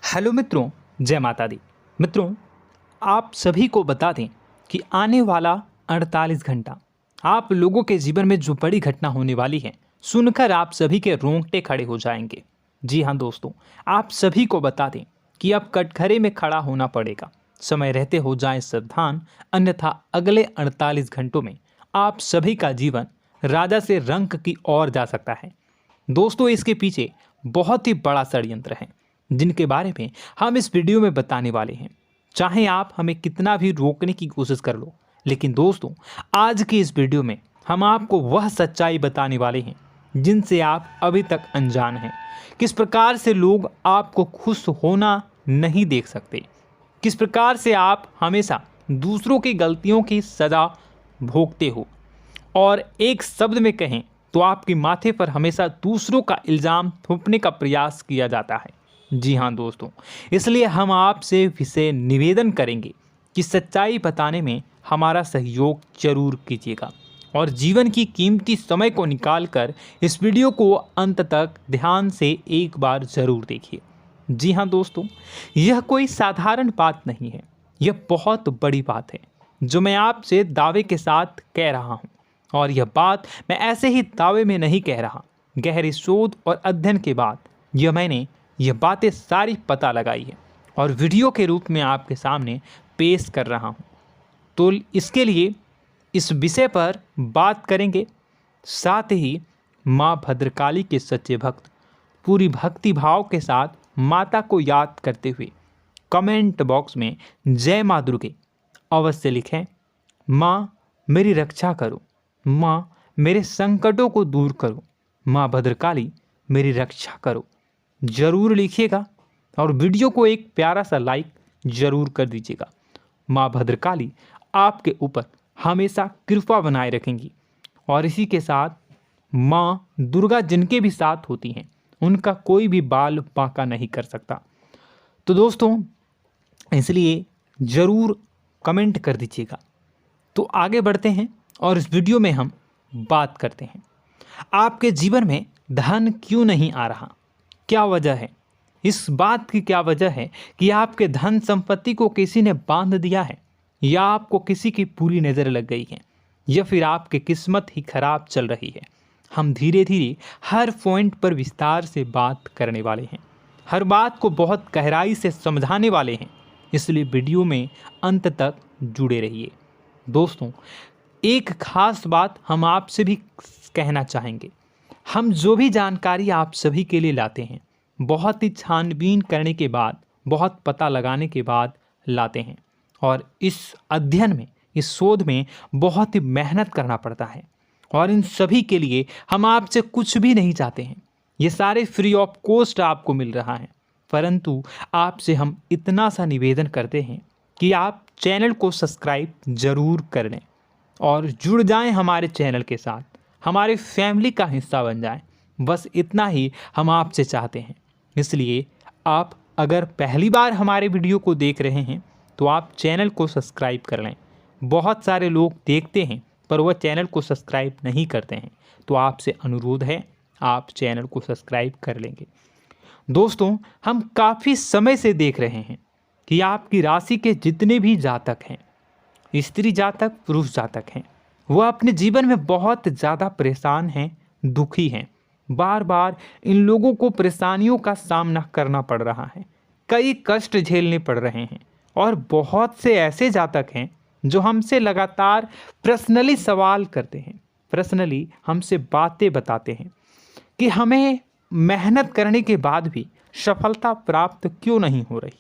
Hello मित्रों, जय माता दी। मित्रों, आप सभी को बता दें कि आने वाला 48 घंटा आप लोगों के जीवन में जो बड़ी घटना होने वाली है, सुनकर आप सभी के रोंगटे खड़े हो जाएंगे। जी हाँ दोस्तों, आप सभी को बता दें कि अब कटघरे में खड़ा होना पड़ेगा। समय रहते हो जाएं सावधान, अन्यथा अगले 48 घंटों में आप सभी का जीवन राजा से रंक की ओर जा सकता है। दोस्तों, इसके पीछे बहुत ही बड़ा षड्यंत्र है जिनके बारे में हम इस वीडियो में बताने वाले हैं। चाहे आप हमें कितना भी रोकने की कोशिश कर लो, लेकिन दोस्तों आज की इस वीडियो में हम आपको वह सच्चाई बताने वाले हैं जिनसे आप अभी तक अनजान हैं। किस प्रकार से लोग आपको खुश होना नहीं देख सकते, किस प्रकार से आप हमेशा दूसरों की गलतियों की सज़ा भोगते हो, और एक शब्द में कहें तो आपके माथे पर हमेशा दूसरों का इल्ज़ाम थोपने का प्रयास किया जाता है। जी हाँ दोस्तों, इसलिए हम आपसे विशेष निवेदन करेंगे कि सच्चाई बताने में हमारा सहयोग जरूर कीजिएगा और जीवन की कीमती समय को निकालकर इस वीडियो को अंत तक ध्यान से एक बार ज़रूर देखिए। जी हाँ दोस्तों, यह कोई साधारण बात नहीं है, यह बहुत बड़ी बात है जो मैं आपसे दावे के साथ कह रहा हूँ। और यह बात मैं ऐसे ही दावे में नहीं कह रहा, गहरी शोध और अध्ययन के बाद मैंने यह बातें सारी पता लगाई है और वीडियो के रूप में आपके सामने पेश कर रहा हूँ। तो इसके लिए इस विषय पर बात करेंगे। साथ ही माँ भद्रकाली के सच्चे भक्त पूरी भक्ति भाव के साथ माता को याद करते हुए कमेंट बॉक्स में जय माँ दुर्गे अवश्य लिखें। माँ मेरी रक्षा करो, माँ मेरे संकटों को दूर करो, माँ भद्रकाली मेरी रक्षा करो, ज़रूर लिखिएगा और वीडियो को एक प्यारा सा लाइक ज़रूर कर दीजिएगा। माँ भद्रकाली आपके ऊपर हमेशा कृपा बनाए रखेंगी और इसी के साथ माँ दुर्गा जिनके भी साथ होती हैं उनका कोई भी बाल बांका नहीं कर सकता। तो दोस्तों, इसलिए ज़रूर कमेंट कर दीजिएगा। तो आगे बढ़ते हैं और इस वीडियो में हम बात करते हैं, आपके जीवन में धन क्यों नहीं आ रहा, क्या वजह है। इस बात की क्या वजह है कि आपके धन संपत्ति को किसी ने बांध दिया है, या आपको किसी की पूरी नज़र लग गई है, या फिर आपकी किस्मत ही खराब चल रही है। हम धीरे धीरे हर पॉइंट पर विस्तार से बात करने वाले हैं, हर बात को बहुत गहराई से समझाने वाले हैं, इसलिए वीडियो में अंत तक जुड़े रहिए। दोस्तों, एक खास बात हम आपसे भी कहना चाहेंगे। हम जो भी जानकारी आप सभी के लिए लाते हैं, बहुत ही छानबीन करने के बाद, बहुत पता लगाने के बाद लाते हैं, और इस अध्ययन में, इस शोध में बहुत ही मेहनत करना पड़ता है। और इन सभी के लिए हम आपसे कुछ भी नहीं चाहते हैं, ये सारे फ्री ऑफ कॉस्ट आपको मिल रहा है। परंतु आपसे हम इतना सा निवेदन करते हैं कि आप चैनल को सब्सक्राइब ज़रूर कर लें और जुड़ जाएं हमारे चैनल के साथ, हमारे फैमिली का हिस्सा बन जाएं। बस इतना ही हम आपसे चाहते हैं। इसलिए आप अगर पहली बार हमारे वीडियो को देख रहे हैं तो आप चैनल को सब्सक्राइब कर लें। बहुत सारे लोग देखते हैं पर वह चैनल को सब्सक्राइब नहीं करते हैं, तो आपसे अनुरोध है आप चैनल को सब्सक्राइब कर लेंगे। दोस्तों, हम काफ़ी समय से देख रहे हैं कि आपकी राशि के जितने भी जातक हैं, स्त्री जातक, पुरुष जातक हैं, वह अपने जीवन में बहुत ज़्यादा परेशान हैं, दुखी हैं। बार बार इन लोगों को परेशानियों का सामना करना पड़ रहा है, कई कष्ट झेलने पड़ रहे हैं। और बहुत से ऐसे जातक हैं जो हमसे लगातार पर्सनली सवाल करते हैं, पर्सनली हमसे बातें बताते हैं कि हमें मेहनत करने के बाद भी सफलता प्राप्त क्यों नहीं हो रही,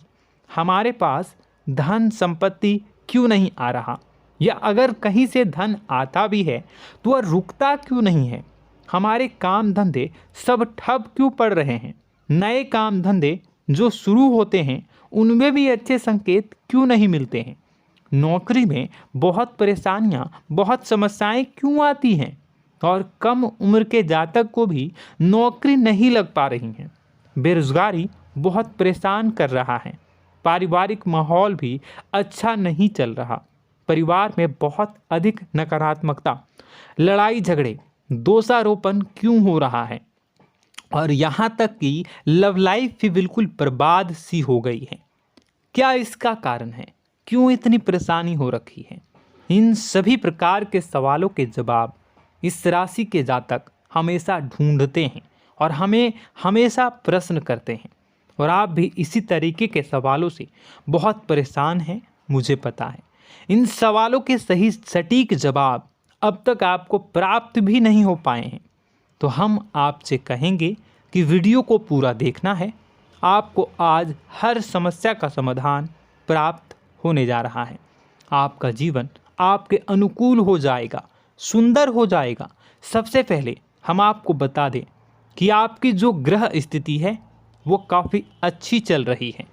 हमारे पास धन संपत्ति क्यों नहीं आ रहा, या अगर कहीं से धन आता भी है तो वह रुकता क्यों नहीं है, हमारे काम धंधे सब ठप क्यों पड़ रहे हैं, नए काम धंधे जो शुरू होते हैं उनमें भी अच्छे संकेत क्यों नहीं मिलते हैं, नौकरी में बहुत परेशानियां, बहुत समस्याएं क्यों आती हैं, और कम उम्र के जातक को भी नौकरी नहीं लग पा रही हैं, बेरोजगारी बहुत परेशान कर रहा है, पारिवारिक माहौल भी अच्छा नहीं चल रहा, परिवार में बहुत अधिक नकारात्मकता, लड़ाई झगड़े, दोषारोपण क्यों हो रहा है, और यहाँ तक कि लव लाइफ भी बिल्कुल बर्बाद सी हो गई है। क्या इसका कारण है? क्यों इतनी परेशानी हो रखी है? इन सभी प्रकार के सवालों के जवाब इस राशि के जातक हमेशा ढूंढते हैं और हमें हमेशा प्रश्न करते हैं। और आप भी इसी तरीके के सवालों से बहुत परेशान हैं, मुझे पता है। इन सवालों के सही सटीक जवाब अब तक आपको प्राप्त भी नहीं हो पाए हैं, तो हम आपसे कहेंगे कि वीडियो को पूरा देखना है। आपको आज हर समस्या का समाधान प्राप्त होने जा रहा है। आपका जीवन आपके अनुकूल हो जाएगा, सुंदर हो जाएगा। सबसे पहले हम आपको बता दें कि आपकी जो ग्रह स्थिति है वो काफ़ी अच्छी चल रही है,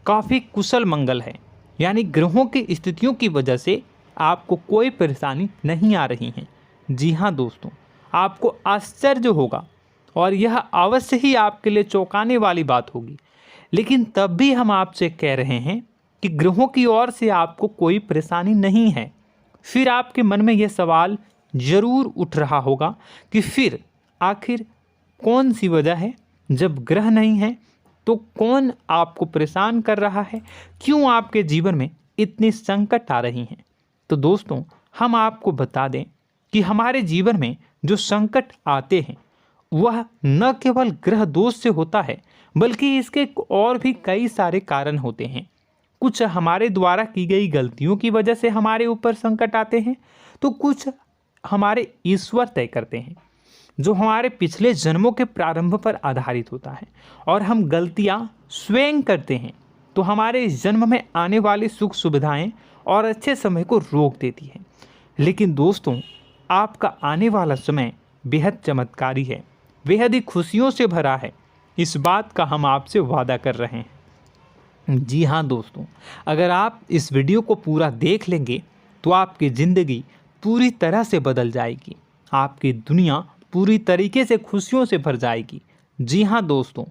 काफ़ी कुशल मंगल है। यानी ग्रहों की स्थितियों की वजह से आपको कोई परेशानी नहीं आ रही है। जी हाँ दोस्तों, आपको आश्चर्य होगा और यह अवश्य ही आपके लिए चौंकाने वाली बात होगी, लेकिन तब भी हम आपसे कह रहे हैं कि ग्रहों की ओर से आपको कोई परेशानी नहीं है। फिर आपके मन में यह सवाल जरूर उठ रहा होगा कि फिर आखिर कौन सी वजह है? जब ग्रह नहीं है तो कौन आपको परेशान कर रहा है? क्यों आपके जीवन में इतनी संकट आ रही हैं? तो दोस्तों, हम आपको बता दें कि हमारे जीवन में जो संकट आते हैं वह न केवल ग्रह दोष से होता है, बल्कि इसके और भी कई सारे कारण होते हैं। कुछ हमारे द्वारा की गई गलतियों की वजह से हमारे ऊपर संकट आते हैं, तो कुछ हमारे ईश्वर तय करते हैं, जो हमारे पिछले जन्मों के प्रारंभ पर आधारित होता है। और हम गलतियां स्वयं करते हैं तो हमारे इस जन्म में आने वाली सुख सुविधाएं और अच्छे समय को रोक देती है। लेकिन दोस्तों, आपका आने वाला समय बेहद चमत्कारी है, बेहद ही खुशियों से भरा है। इस बात का हम आपसे वादा कर रहे हैं। जी हाँ दोस्तों, अगर आप इस वीडियो को पूरा देख लेंगे तो आपकी ज़िंदगी पूरी तरह से बदल जाएगी, आपकी दुनिया पूरी तरीके से खुशियों से भर जाएगी। जी हाँ दोस्तों,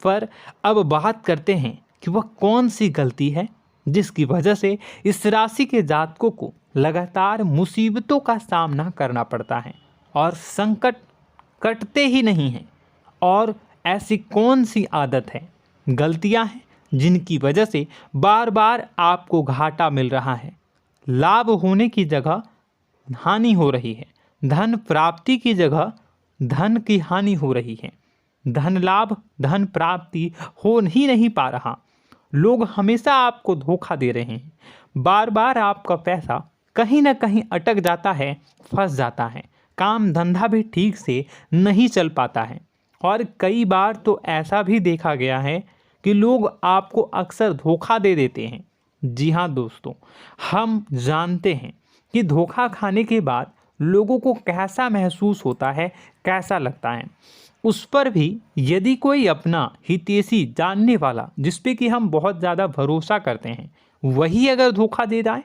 पर अब बात करते हैं कि वह कौन सी गलती है जिसकी वजह से इस राशि के जातकों को लगातार मुसीबतों का सामना करना पड़ता है और संकट कटते ही नहीं हैं। और ऐसी कौन सी आदत है, गलतियां हैं जिनकी वजह से बार बार आपको घाटा मिल रहा है, लाभ होने की जगह हानि हो रही है, धन प्राप्ति की जगह धन की हानि हो रही है, धन लाभ धन प्राप्ति हो ही नहीं पा रहा, लोग हमेशा आपको धोखा दे रहे हैं, बार बार आपका पैसा कहीं ना कहीं अटक जाता है, फंस जाता है, काम धंधा भी ठीक से नहीं चल पाता है। और कई बार तो ऐसा भी देखा गया है कि लोग आपको अक्सर धोखा दे देते हैं। जी हाँ दोस्तों, हम जानते हैं कि धोखा खाने के बाद लोगों को कैसा महसूस होता है, कैसा लगता है। उस पर भी यदि कोई अपना हितैषी जानने वाला, जिस पे कि हम बहुत ज़्यादा भरोसा करते हैं, वही अगर धोखा दे जाए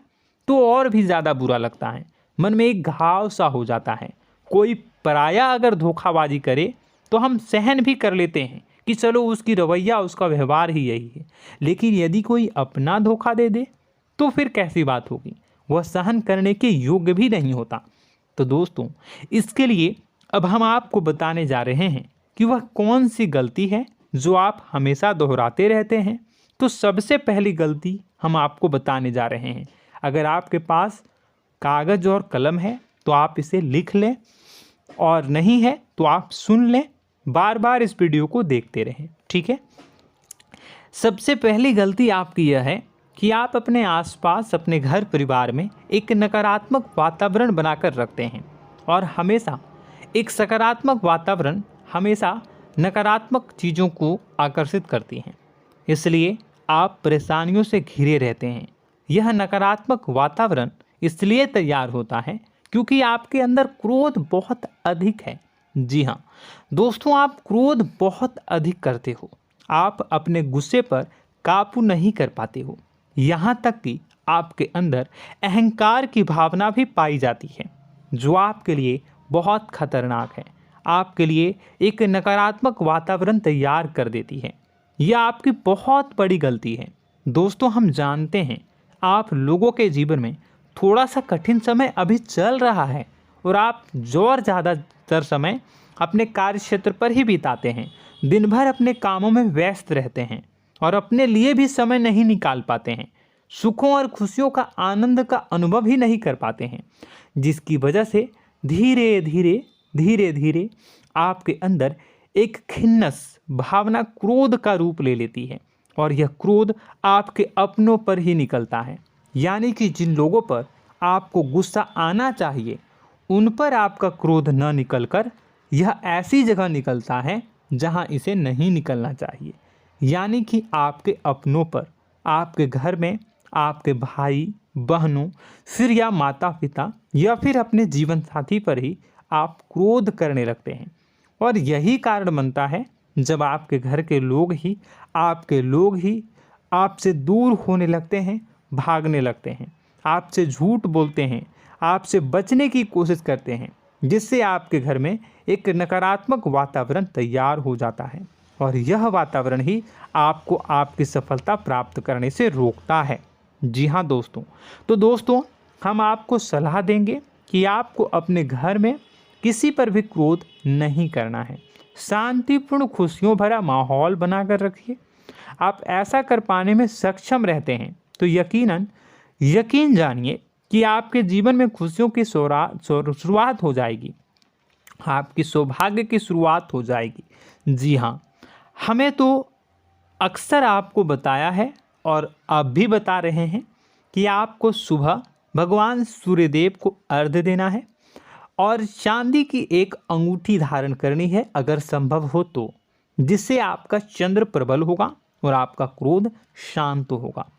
तो और भी ज़्यादा बुरा लगता है, मन में एक घाव सा हो जाता है। कोई पराया अगर धोखाबाजी करे तो हम सहन भी कर लेते हैं कि चलो उसकी रवैया उसका व्यवहार ही यही है, लेकिन यदि कोई अपना धोखा दे दे तो फिर कैसी बात होगी, वह सहन करने के योग्य भी नहीं होता। तो दोस्तों, इसके लिए अब हम आपको बताने जा रहे हैं कि वह कौन सी गलती है जो आप हमेशा दोहराते रहते हैं। तो सबसे पहली गलती हम आपको बताने जा रहे हैं। अगर आपके पास कागज़ और कलम है तो आप इसे लिख लें, और नहीं है तो आप सुन लें, बार बार इस वीडियो को देखते रहें, ठीक है। सबसे पहली गलती आपकी यह है कि आप अपने आसपास, अपने घर परिवार में एक नकारात्मक वातावरण बनाकर रखते हैं, और हमेशा एक सकारात्मक वातावरण हमेशा नकारात्मक चीज़ों को आकर्षित करती हैं। इसलिए आप परेशानियों से घिरे रहते हैं। यह नकारात्मक वातावरण इसलिए तैयार होता है क्योंकि आपके अंदर क्रोध बहुत अधिक है। जी हाँ दोस्तों, आप क्रोध बहुत अधिक करते हो, आप अपने गुस्से पर काबू नहीं कर पाते हो, यहाँ तक कि आपके अंदर अहंकार की भावना भी पाई जाती है, जो आपके लिए बहुत खतरनाक है, आपके लिए एक नकारात्मक वातावरण तैयार कर देती है। यह आपकी बहुत बड़ी गलती है। दोस्तों, हम जानते हैं आप लोगों के जीवन में थोड़ा सा कठिन समय अभी चल रहा है और आप और ज़्यादा अधिकतर समय अपने कार्य क्षेत्र पर ही बिताते हैं, दिन भर अपने कामों में व्यस्त रहते हैं और अपने लिए भी समय नहीं निकाल पाते हैं, सुखों और खुशियों का आनंद का अनुभव ही नहीं कर पाते हैं, जिसकी वजह से धीरे धीरे आपके अंदर एक खिन्नस भावना क्रोध का रूप ले लेती है और यह क्रोध आपके अपनों पर ही निकलता है। यानी कि जिन लोगों पर आपको गुस्सा आना चाहिए उन पर आपका क्रोध न निकलकर यह ऐसी जगह निकलता है जहां इसे नहीं निकलना चाहिए। यानी कि आपके अपनों पर, आपके घर में आपके भाई बहनों, फिर या माता पिता या फिर अपने जीवन साथी पर ही आप क्रोध करने लगते हैं। और यही कारण बनता है जब आपके घर के लोग ही आपसे दूर होने लगते हैं, भागने लगते हैं, आपसे झूठ बोलते हैं, आपसे बचने की कोशिश करते हैं, जिससे आपके घर में एक नकारात्मक वातावरण तैयार हो जाता है और यह वातावरण ही आपको आपकी सफलता प्राप्त करने से रोकता है। जी हाँ दोस्तों, तो दोस्तों हम आपको सलाह देंगे कि आपको अपने घर में किसी पर भी क्रोध नहीं करना है। शांतिपूर्ण खुशियों भरा माहौल बनाकर रखिए। आप ऐसा कर पाने में सक्षम रहते हैं तो यकीन जानिए कि आपके जीवन में खुशियों की शुरुआत हो जाएगी, आपकी सौभाग्य की शुरुआत हो जाएगी। जी हाँ, हमें तो अक्सर आपको बताया है और अब भी बता रहे हैं कि आपको सुबह भगवान सूर्यदेव को अर्घ्य देना है और चांदी की एक अंगूठी धारण करनी है अगर संभव हो तो, जिससे आपका चंद्र प्रबल होगा और आपका क्रोध शांत होगा।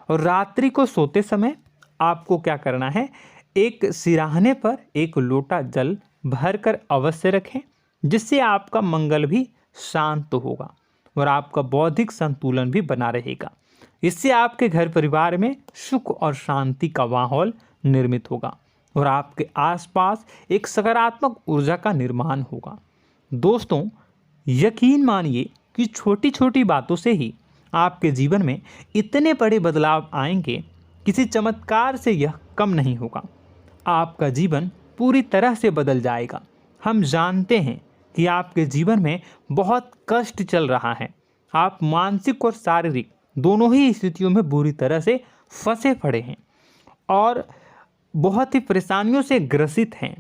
और रात्रि को सोते समय आपको क्या करना है, एक सिराहने पर एक लोटा जल भरकर अवश्य रखें, जिससे आपका मंगल भी शांत होगा और आपका बौद्धिक संतुलन भी बना रहेगा। इससे आपके घर परिवार में सुख और शांति का माहौल निर्मित होगा और आपके आसपास एक सकारात्मक ऊर्जा का निर्माण होगा। दोस्तों यकीन मानिए कि छोटी छोटी बातों से ही आपके जीवन में इतने बड़े बदलाव आएंगे, किसी चमत्कार से यह कम नहीं होगा। आपका जीवन पूरी तरह से बदल जाएगा। हम जानते हैं कि आपके जीवन में बहुत कष्ट चल रहा है, आप मानसिक और शारीरिक दोनों ही स्थितियों में बुरी तरह से फंसे पड़े हैं और बहुत ही परेशानियों से ग्रसित हैं।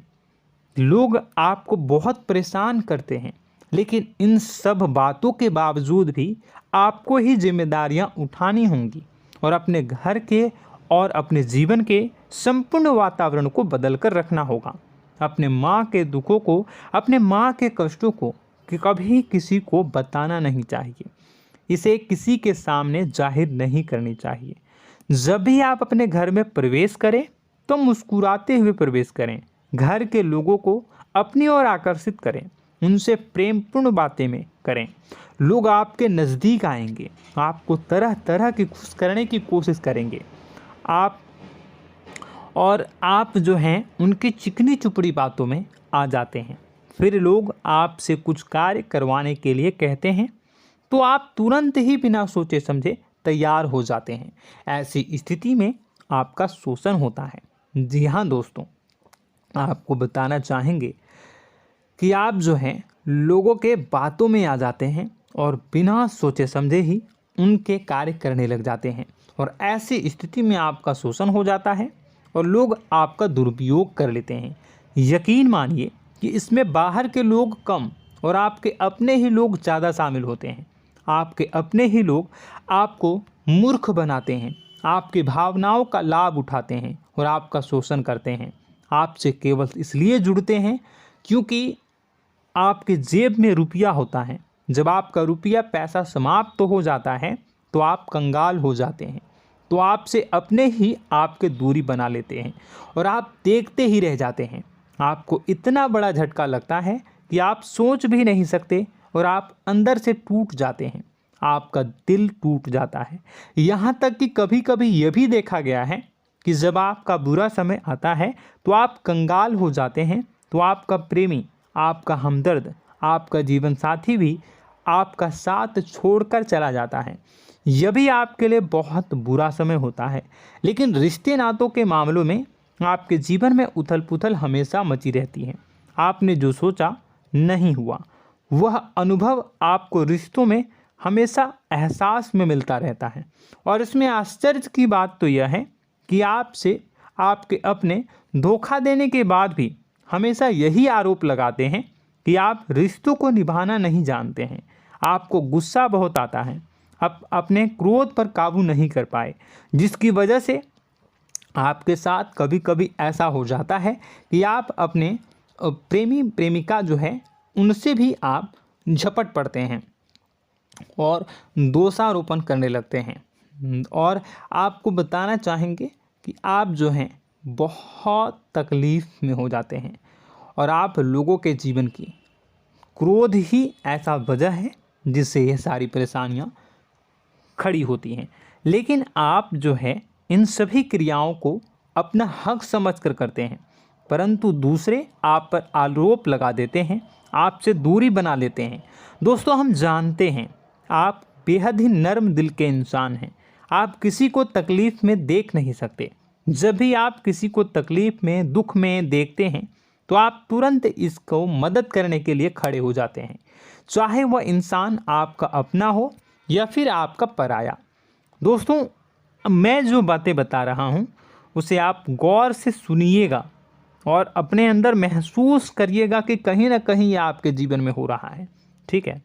लोग आपको बहुत परेशान करते हैं, लेकिन इन सब बातों के बावजूद भी आपको ही जिम्मेदारियां उठानी होंगी और अपने घर के और अपने जीवन के संपूर्ण वातावरण को बदल कर रखना होगा। अपने माँ के दुखों को, अपने माँ के कष्टों को कभी किसी को बताना नहीं चाहिए, इसे किसी के सामने जाहिर नहीं करनी चाहिए। जब भी आप अपने घर में प्रवेश करें तो मुस्कुराते हुए प्रवेश करें, घर के लोगों को अपनी ओर आकर्षित करें, उनसे प्रेमपूर्ण बातें में करें। लोग आपके नज़दीक आएंगे, आपको तरह तरह की खुश करने की कोशिश करेंगे। आप जो हैं उनकी चिकनी चुपड़ी बातों में आ जाते हैं। फिर लोग आपसे कुछ कार्य करवाने के लिए कहते हैं तो आप तुरंत ही बिना सोचे समझे तैयार हो जाते हैं। ऐसी स्थिति में आपका शोषण होता है। जी हाँ दोस्तों, आपको बताना चाहेंगे कि आप जो हैं लोगों के बातों में आ जाते हैं और बिना सोचे समझे ही उनके कार्य करने लग जाते हैं और ऐसी स्थिति में आपका शोषण हो जाता है और लोग आपका दुरुपयोग कर लेते हैं। यकीन मानिए कि इसमें बाहर के लोग कम और आपके अपने ही लोग ज़्यादा शामिल होते हैं। आपके अपने ही लोग आपको मूर्ख बनाते हैं, आपकी भावनाओं का लाभ उठाते हैं और आपका शोषण करते हैं। आपसे केवल इसलिए जुड़ते हैं क्योंकि आपके जेब में रुपया होता है। जब आपका रुपया पैसा समाप्त हो जाता है तो आप कंगाल हो जाते हैं, तो आपसे अपने ही आपके दूरी बना लेते हैं और आप देखते ही रह जाते हैं। आपको इतना बड़ा झटका लगता है कि आप सोच भी नहीं सकते और आप अंदर से टूट जाते हैं, आपका दिल टूट जाता है। यहाँ तक कि कभी कभी यह भी देखा गया है कि जब आपका बुरा समय आता है तो आप कंगाल हो जाते हैं, तो आपका प्रेमी, आपका हमदर्द, आपका जीवन साथी भी आपका साथ छोड़कर चला जाता है। यह भी आपके लिए बहुत बुरा समय होता है। लेकिन रिश्ते नातों के मामलों में आपके जीवन में उथल पुथल हमेशा मची रहती है। आपने जो सोचा नहीं हुआ। वह अनुभव आपको रिश्तों में हमेशा एहसास में मिलता रहता है। और इसमें आश्चर्य की बात तो यह है कि आपसे आपके अपने धोखा देने के बाद भी हमेशा यही आरोप लगाते हैं कि आप रिश्तों को निभाना नहीं जानते हैं। आपको गुस्सा बहुत आता है, अपने क्रोध पर काबू नहीं कर पाए, जिसकी वजह से आपके साथ कभी कभी ऐसा हो जाता है कि आप अपने प्रेमी प्रेमिका जो है उनसे भी आप झपट पड़ते हैं और दोषारोपण करने लगते हैं। और आपको बताना चाहेंगे कि आप जो हैं बहुत तकलीफ़ में हो जाते हैं और आप लोगों के जीवन की क्रोध ही ऐसा वजह है जिससे ये सारी परेशानियां खड़ी होती हैं। लेकिन आप जो है इन सभी क्रियाओं को अपना हक समझकर करते हैं, परंतु दूसरे आप पर आरोप लगा देते हैं, आपसे दूरी बना लेते हैं। दोस्तों, हम जानते हैं आप बेहद ही नर्म दिल के इंसान हैं। आप किसी को तकलीफ़ में देख नहीं सकते। जब भी आप किसी को तकलीफ़ में, दुख में देखते हैं तो आप तुरंत इसको मदद करने के लिए खड़े हो जाते हैं, चाहे वह इंसान आपका अपना हो या फिर आपका पराया। दोस्तों, मैं जो बातें बता रहा हूँ उसे आप गौर से सुनिएगा और अपने अंदर महसूस करिएगा कि कहीं ना कहीं ये आपके जीवन में हो रहा है। ठीक है,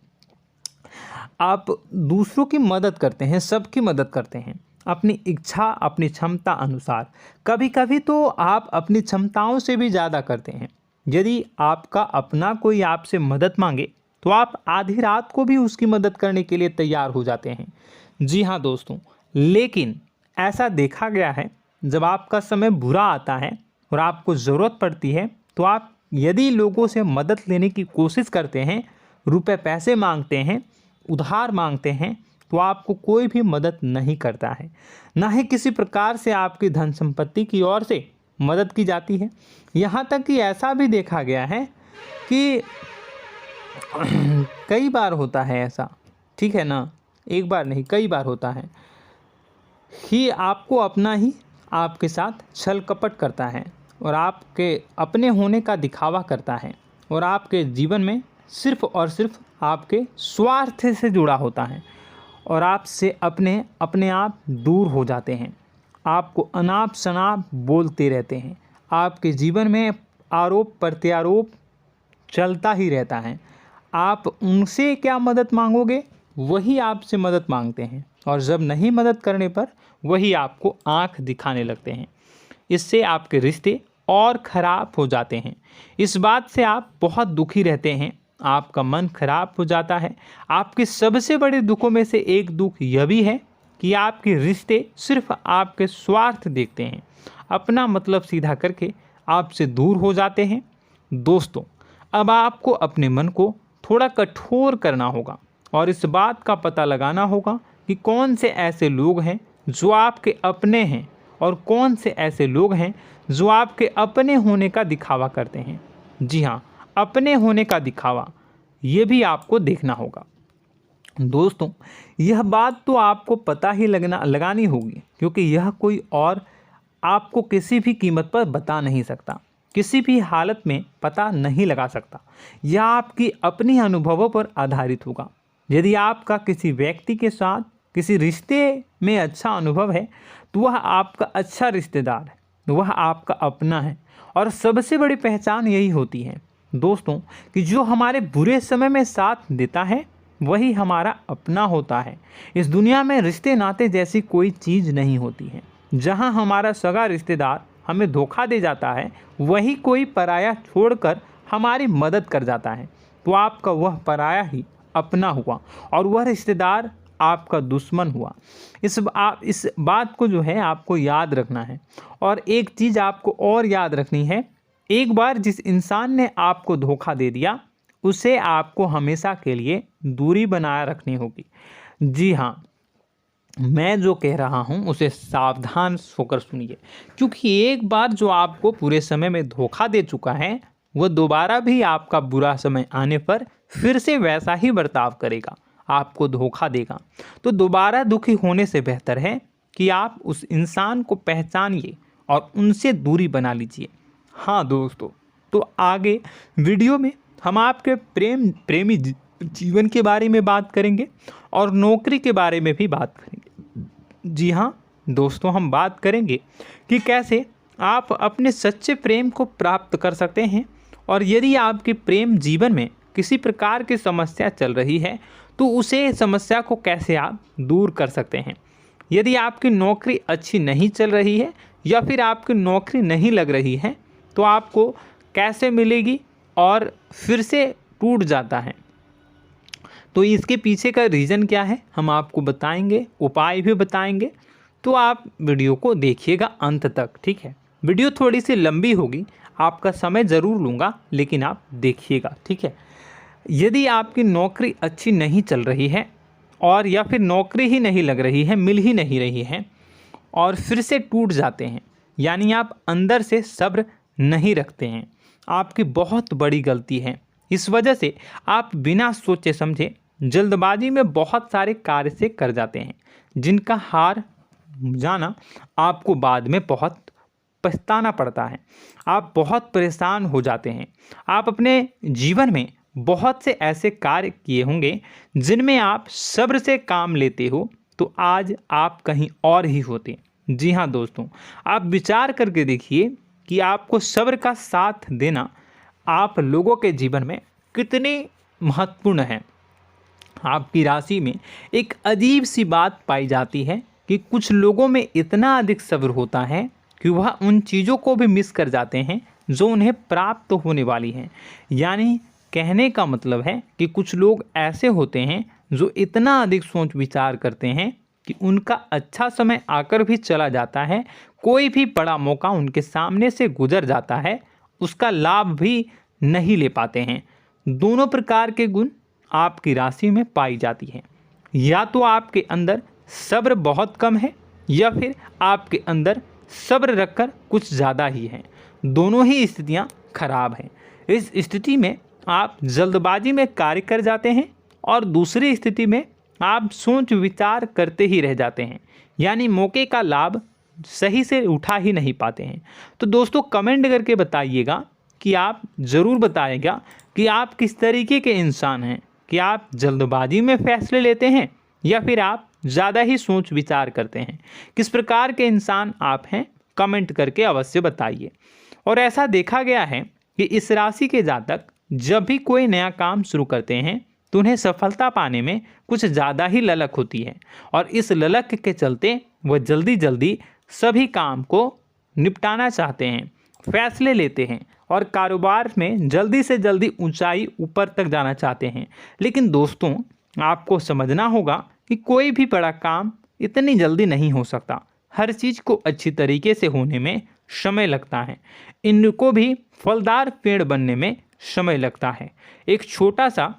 आप दूसरों की मदद करते हैं, सबकी मदद करते हैं अपनी इच्छा, अपनी क्षमता अनुसार। कभी कभी तो आप अपनी क्षमताओं से भी ज़्यादा करते हैं। यदि आपका अपना कोई आपसे मदद मांगे तो आप आधी रात को भी उसकी मदद करने के लिए तैयार हो जाते हैं। जी हाँ दोस्तों, लेकिन ऐसा देखा गया है जब आपका समय बुरा आता है और आपको ज़रूरत पड़ती है तो आप यदि लोगों से मदद लेने की कोशिश करते हैं, रुपए पैसे मांगते हैं, उधार मांगते हैं, तो आपको कोई भी मदद नहीं करता है। ना ही किसी प्रकार से आपकी धन संपत्ति की ओर से मदद की जाती है। यहाँ तक कि ऐसा भी देखा गया है कि कई बार होता है ऐसा, ठीक है ना, एक बार नहीं कई बार होता है कि आपको अपना ही आपके साथ छल कपट करता है और आपके अपने होने का दिखावा करता है और आपके जीवन में सिर्फ और सिर्फ आपके स्वार्थ से जुड़ा होता है और आपसे अपने आप दूर हो जाते हैं। आपको अनाप शनाप बोलते रहते हैं। आपके जीवन में आरोप प्रत्यारोप चलता ही रहता है। आप उनसे क्या मदद मांगोगे, वही आपसे मदद मांगते हैं और जब नहीं मदद करने पर वही आपको आंख दिखाने लगते हैं। इससे आपके रिश्ते और ख़राब हो जाते हैं। इस बात से आप बहुत दुखी रहते हैं, आपका मन खराब हो जाता है। आपके सबसे बड़े दुखों में से एक दुख यह भी है कि आपके रिश्ते सिर्फ आपके स्वार्थ देखते हैं, अपना मतलब सीधा करके आपसे दूर हो जाते हैं। दोस्तों, अब आपको अपने मन को थोड़ा कठोर करना होगा और इस बात का पता लगाना होगा कि कौन से ऐसे लोग हैं जो आपके अपने हैं और कौन से ऐसे लोग हैं जो आपके अपने होने का दिखावा करते हैं। जी हाँ, अपने होने का दिखावा, ये भी आपको देखना होगा। दोस्तों, यह बात तो आपको पता ही लगानी होगी, क्योंकि यह कोई और आपको किसी भी कीमत पर बता नहीं सकता, किसी भी हालत में पता नहीं लगा सकता। यह आपकी अपनी अनुभवों पर आधारित होगा। यदि आपका किसी व्यक्ति के साथ किसी रिश्ते में अच्छा अनुभव है तो वह आपका अच्छा रिश्तेदार है, वह आपका अपना है। और सबसे बड़ी पहचान यही होती है दोस्तों कि जो हमारे बुरे समय में साथ देता है वही हमारा अपना होता है। इस दुनिया में रिश्ते नाते जैसी कोई चीज़ नहीं होती है। जहां हमारा सगा रिश्तेदार हमें धोखा दे जाता है, वही कोई पराया छोड़कर हमारी मदद कर जाता है, तो आपका वह पराया ही अपना हुआ और वह रिश्तेदार आपका दुश्मन हुआ। इस बात को जो है आपको याद रखना है। और एक चीज़ आपको और याद रखनी है, एक बार जिस इंसान ने आपको धोखा दे दिया उसे आपको हमेशा के लिए दूरी बनाए रखनी होगी। जी हाँ, मैं जो कह रहा हूँ उसे सावधान होकर सुनिए, क्योंकि एक बार जो आपको पूरे समय में धोखा दे चुका है वह दोबारा भी आपका बुरा समय आने पर फिर से वैसा ही बर्ताव करेगा, आपको धोखा देगा। तो दोबारा दुखी होने से बेहतर है कि आप उस इंसान को पहचानिए और उनसे दूरी बना लीजिए। हाँ दोस्तों, तो आगे वीडियो में हम आपके प्रेमी जीवन के बारे में बात करेंगे और नौकरी के बारे में भी बात करेंगे। जी हाँ दोस्तों, हम बात करेंगे कि कैसे आप अपने सच्चे प्रेम को प्राप्त कर सकते हैं, और यदि आपके प्रेम जीवन में किसी प्रकार की समस्या चल रही है तो उसे समस्या को कैसे आप दूर कर सकते हैं। यदि आपकी नौकरी अच्छी नहीं चल रही है या फिर आपकी नौकरी नहीं लग रही है तो आपको कैसे मिलेगी और फिर से टूट जाता है, तो इसके पीछे का रीज़न क्या है हम आपको बताएंगे, उपाय भी बताएंगे। तो आप वीडियो को देखिएगा अंत तक, ठीक है। वीडियो थोड़ी सी लंबी होगी, आपका समय ज़रूर लूँगा, लेकिन आप देखिएगा, ठीक है। यदि आपकी नौकरी अच्छी नहीं चल रही है और या फिर नौकरी ही नहीं लग रही है, मिल ही नहीं रही है और फिर से टूट जाते हैं, यानी आप अंदर से सब्र नहीं रखते हैं, आपकी बहुत बड़ी गलती है। इस वजह से आप बिना सोचे समझे जल्दबाजी में बहुत सारे कार्य से कर जाते हैं, जिनका हार जाना आपको बाद में बहुत पछताना पड़ता है। आप बहुत परेशान हो जाते हैं। आप अपने जीवन में बहुत से ऐसे कार्य किए होंगे जिनमें आप सब्र से काम लेते हो, तो आज आप कहीं और ही होते। जी हाँ दोस्तों, आप विचार करके देखिए कि आपको सब्र का साथ देना आप लोगों के जीवन में कितनी महत्वपूर्ण है। आपकी राशि में एक अजीब सी बात पाई जाती है कि कुछ लोगों में इतना अधिक सब्र होता है कि वह उन चीज़ों को भी मिस कर जाते हैं जो उन्हें प्राप्त होने वाली हैं। यानी कहने का मतलब है कि कुछ लोग ऐसे होते हैं जो इतना अधिक सोच विचार करते हैं कि उनका अच्छा समय आकर भी चला जाता है, कोई भी बड़ा मौका उनके सामने से गुजर जाता है, उसका लाभ भी नहीं ले पाते हैं। दोनों प्रकार के गुण आपकी राशि में पाई जाती है। या तो आपके अंदर सब्र बहुत कम है या फिर आपके अंदर सब्र रखकर कुछ ज़्यादा ही है। दोनों ही स्थितियाँ खराब हैं। इस स्थिति में आप जल्दबाजी में कार्य कर जाते हैं और दूसरी स्थिति में आप सोच विचार करते ही रह जाते हैं, यानी मौके का लाभ सही से उठा ही नहीं पाते हैं। तो दोस्तों कमेंट करके बताइएगा कि आप ज़रूर बताइएगा कि आप किस तरीके के इंसान हैं, कि आप जल्दबाजी में फैसले लेते हैं या फिर आप ज़्यादा ही सोच विचार करते हैं। किस प्रकार के इंसान आप हैं, कमेंट करके अवश्य बताइए। और ऐसा देखा गया है कि इस राशि के जातक जब भी कोई नया काम शुरू करते हैं तो उन्हें सफलता पाने में कुछ ज़्यादा ही ललक होती है, और इस ललक के चलते वह जल्दी जल्दी सभी काम को निपटाना चाहते हैं, फैसले लेते हैं और कारोबार में जल्दी से जल्दी ऊंचाई ऊपर तक जाना चाहते हैं। लेकिन दोस्तों आपको समझना होगा कि कोई भी बड़ा काम इतनी जल्दी नहीं हो सकता। हर चीज़ को अच्छी तरीके से होने में समय लगता है। इनको भी फलदार पेड़ बनने में समय लगता है। एक छोटा सा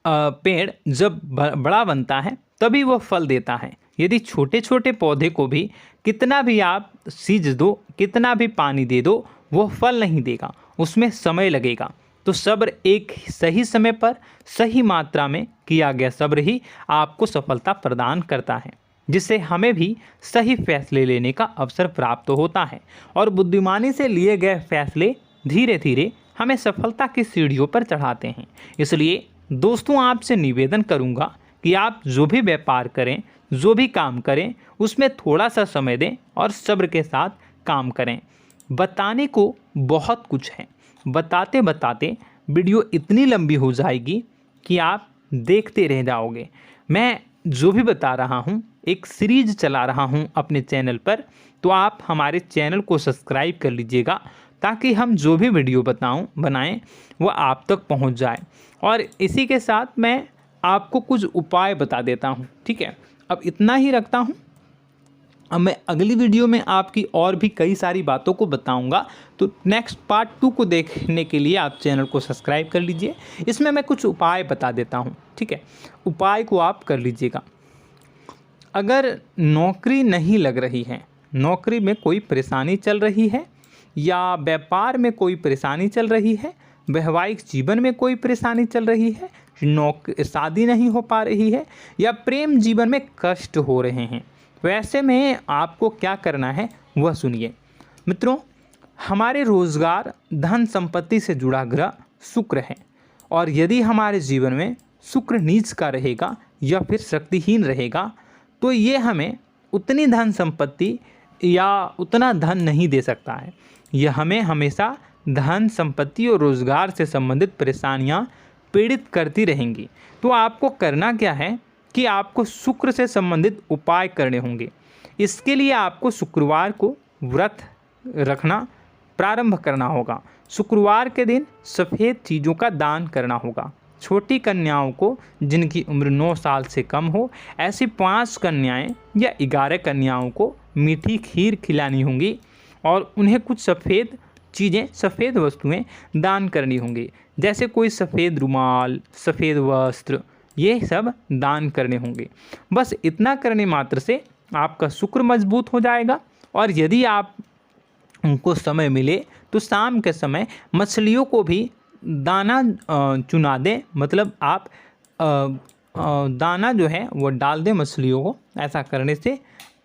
पेड़ जब बड़ा बनता है तभी वह फल देता है। यदि छोटे छोटे पौधे को भी कितना भी आप सींच दो, कितना भी पानी दे दो, वो फल नहीं देगा, उसमें समय लगेगा। तो सब्र एक सही समय पर सही मात्रा में किया गया सब्र ही आपको सफलता प्रदान करता है, जिससे हमें भी सही फैसले लेने का अवसर प्राप्त होता है। और बुद्धिमानी से लिए गए फैसले धीरे धीरे हमें सफलता की सीढ़ियों पर चढ़ाते हैं। इसलिए दोस्तों आपसे निवेदन करूंगा कि आप जो भी व्यापार करें, जो भी काम करें, उसमें थोड़ा सा समय दें और सब्र के साथ काम करें। बताने को बहुत कुछ है, बताते बताते वीडियो इतनी लंबी हो जाएगी कि आप देखते रह जाओगे। मैं जो भी बता रहा हूँ एक सीरीज चला रहा हूँ अपने चैनल पर, तो आप हमारे चैनल को सब्सक्राइब कर लीजिएगा ताकि हम जो भी वीडियो बनाएं वो आप तक पहुँच जाए। और इसी के साथ मैं आपको कुछ उपाय बता देता हूँ, ठीक है। अब इतना ही रखता हूँ। अब मैं अगली वीडियो में आपकी और भी कई सारी बातों को बताऊंगा। तो नेक्स्ट पार्ट 2 को देखने के लिए आप चैनल को सब्सक्राइब कर लीजिए। इसमें मैं कुछ उपाय बता देता हूं, ठीक है। उपाय को आप कर लीजिएगा। अगर नौकरी नहीं लग रही है, नौकरी में कोई परेशानी चल रही है, या व्यापार में कोई परेशानी चल रही है, वैवाहिक जीवन में कोई परेशानी चल रही है, शादी नहीं हो पा रही है, या प्रेम जीवन में कष्ट हो रहे हैं, वैसे में आपको क्या करना है वह सुनिए। मित्रों, हमारे रोजगार, धन संपत्ति से जुड़ा ग्रह शुक्र है, और यदि हमारे जीवन में शुक्र नीच का रहेगा या फिर शक्तिहीन रहेगा तो ये हमें उतनी धन संपत्ति या उतना धन नहीं दे सकता है। यह हमें हमेशा धन संपत्ति और रोजगार से संबंधित परेशानियां पीड़ित करती रहेंगी। तो आपको करना क्या है कि आपको शुक्र से संबंधित उपाय करने होंगे। इसके लिए आपको शुक्रवार को व्रत रखना प्रारंभ करना होगा। शुक्रवार के दिन सफ़ेद चीज़ों का दान करना होगा। छोटी कन्याओं को जिनकी उम्र 9 साल से कम हो, ऐसी 5 कन्याएं या 11 कन्याओं को मीठी खीर खिलानी होंगी और उन्हें कुछ सफ़ेद चीज़ें, सफ़ेद वस्तुएं दान करनी होंगी, जैसे कोई सफ़ेद रुमाल, सफ़ेद वस्त्र, ये सब दान करने होंगे। बस इतना करने मात्र से आपका शुक्र मजबूत हो जाएगा। और यदि आप उनको समय मिले तो शाम के समय मछलियों को भी दाना चुना दें, मतलब आप दाना जो है वो डाल दें मछलियों को। ऐसा करने से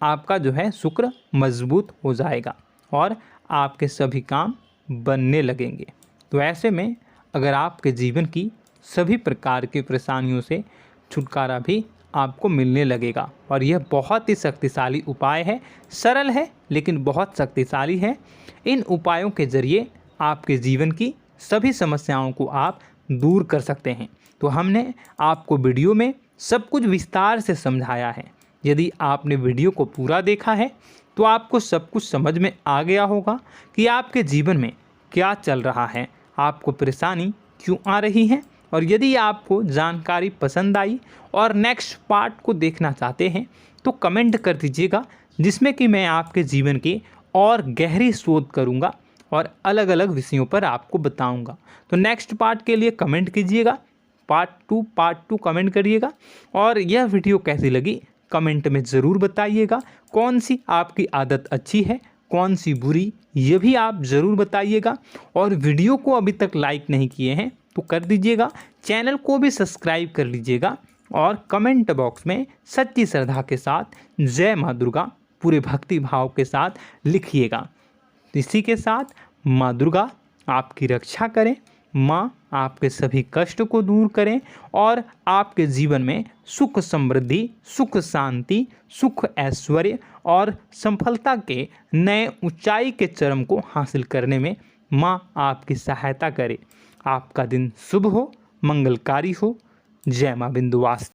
आपका जो है शुक्र मजबूत हो जाएगा और आपके सभी काम बनने लगेंगे। तो ऐसे में अगर आपके जीवन की सभी प्रकार की परेशानियों से छुटकारा भी आपको मिलने लगेगा। और यह बहुत ही शक्तिशाली उपाय है, सरल है लेकिन बहुत शक्तिशाली है। इन उपायों के ज़रिए आपके जीवन की सभी समस्याओं को आप दूर कर सकते हैं। तो हमने आपको वीडियो में सब कुछ विस्तार से समझाया है। यदि आपने वीडियो को पूरा देखा है तो आपको सब कुछ समझ में आ गया होगा कि आपके जीवन में क्या चल रहा है, आपको परेशानी क्यों आ रही है। और यदि आपको जानकारी पसंद आई और नेक्स्ट पार्ट को देखना चाहते हैं तो कमेंट कर दीजिएगा, जिसमें कि मैं आपके जीवन की और गहरी शोध करूंगा और अलग अलग विषयों पर आपको बताऊंगा। तो नेक्स्ट पार्ट के लिए कमेंट कीजिएगा, पार्ट टू कमेंट करिएगा। और यह वीडियो कैसी लगी कमेंट में ज़रूर बताइएगा। कौन सी आपकी आदत अच्छी है, कौन सी बुरी, ये भी आप ज़रूर बताइएगा। और वीडियो को अभी तक लाइक नहीं किए हैं तो कर दीजिएगा, चैनल को भी सब्सक्राइब कर लीजिएगा और कमेंट बॉक्स में सच्ची श्रद्धा के साथ जय माँ दुर्गा पूरे भक्ति भाव के साथ लिखिएगा। इसी के साथ माँ दुर्गा आपकी रक्षा करें, माँ आपके सभी कष्ट को दूर करें और आपके जीवन में सुख समृद्धि, सुख शांति, सुख ऐश्वर्य और सफलता के नए ऊंचाई के चरम को हासिल करने में माँ आपकी सहायता करे। आपका दिन शुभ हो, मंगलकारी हो। जय माँ विंध्यवासिनी।